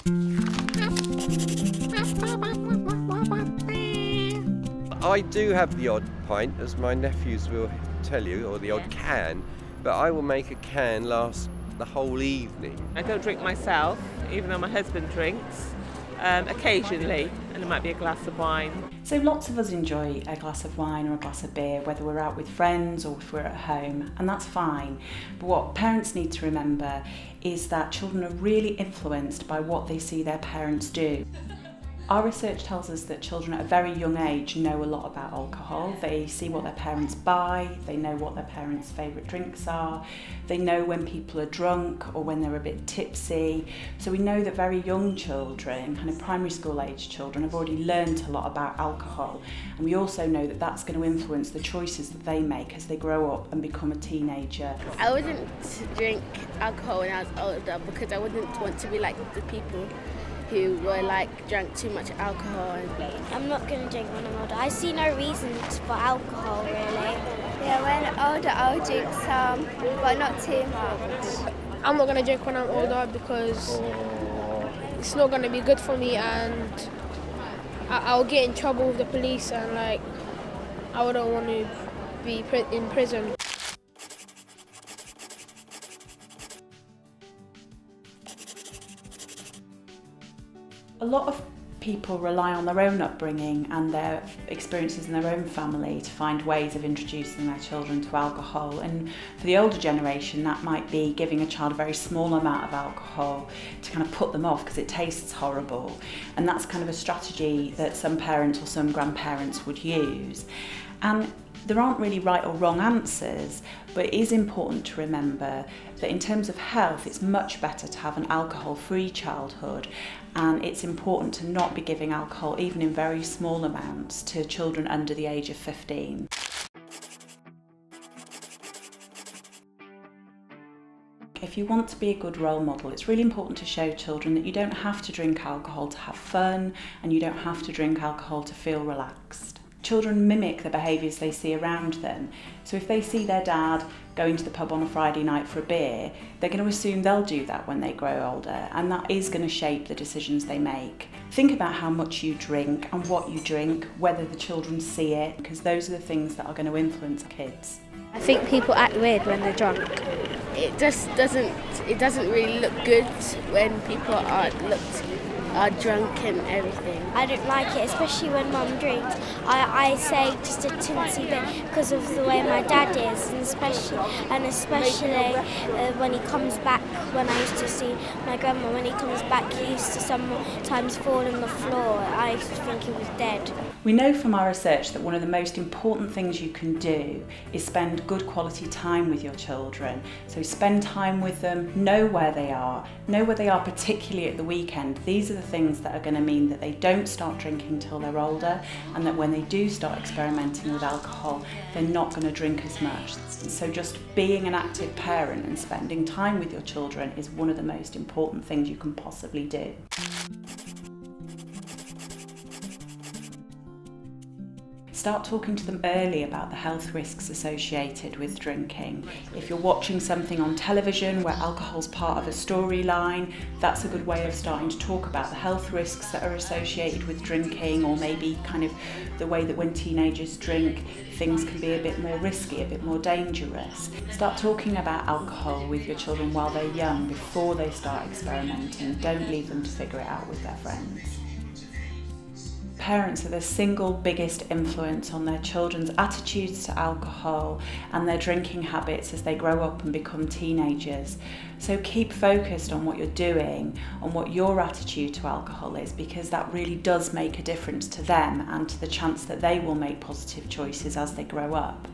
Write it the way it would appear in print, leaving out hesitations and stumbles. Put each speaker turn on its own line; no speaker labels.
I do have the odd pint, as my nephews will tell you, or the odd can, but I will make a can last the whole evening.
I don't drink myself, even though my husband drinks, occasionally, and it might be a glass of wine.
So lots of us enjoy a glass of wine or a glass of beer, whether we're out with friends or if we're at home, and that's fine. But what parents need to remember is that children are really influenced by what they see their parents do. Our research tells us that children at a very young age know a lot about alcohol. They see what their parents buy, they know what their parents' favourite drinks are, they know when people are drunk or when they're a bit tipsy. So we know that very young children, kind of primary school age children, have already learned a lot about alcohol. And we also know that that's going to influence the choices that they make as they grow up and become a teenager.
I wouldn't drink alcohol when I was older because I wouldn't want to be like the people who were drank too much alcohol.
I'm not going to drink when I'm older. I see no reasons for alcohol really.
Yeah, when older I'll drink some, but not too much.
I'm not going to drink when I'm older because it's not going to be good for me, and I'll get in trouble with the police, and I wouldn't want to be in prison.
A lot of people rely on their own upbringing and their experiences in their own family to find ways of introducing their children to alcohol. And for the older generation, that might be giving a child a very small amount of alcohol to kind of put them off because it tastes horrible. And that's kind of a strategy that some parents or some grandparents would use. And there aren't really right or wrong answers, but it is important to remember that in terms of health, it's much better to have an alcohol-free childhood, and it's important to not be giving alcohol, even in very small amounts, to children under the age of 15. If you want to be a good role model, it's really important to show children that you don't have to drink alcohol to have fun, and you don't have to drink alcohol to feel relaxed. Children mimic the behaviours they see around them. So if they see their dad going to the pub on a Friday night for a beer, they're going to assume they'll do that when they grow older, and that is going to shape the decisions they make. Think about how much you drink and what you drink, whether the children see it, because those are the things that are going to influence kids.
I think people act weird when they're drunk.
It just doesn't really look good when people are drunk and everything.
I don't like it, especially when mum drinks. I say just a tinsy bit because of the way my dad is, and especially when he comes back. When I used to see my grandma, when he comes back, he used to sometimes fall on the floor. I used to think he was dead.
We know from our research that one of the most important things you can do is spend good quality time with your children. So spend time with them, know where they are particularly at the weekend. These are the things that are going to mean that they don't start drinking till they're older, and that when they do start experimenting with alcohol, they're not going to drink as much. So just being an active parent and spending time with your children is one of the most important things you can possibly do. Start talking to them early about the health risks associated with drinking. If you're watching something on television where alcohol's part of a storyline, that's a good way of starting to talk about the health risks that are associated with drinking, or maybe kind of the way that when teenagers drink, things can be a bit more risky, a bit more dangerous. Start talking about alcohol with your children while they're young, before they start experimenting. Don't leave them to figure it out with their friends. Parents are the single biggest influence on their children's attitudes to alcohol and their drinking habits as they grow up and become teenagers. So keep focused on what you're doing, on what your attitude to alcohol is, because that really does make a difference to them and to the chance that they will make positive choices as they grow up.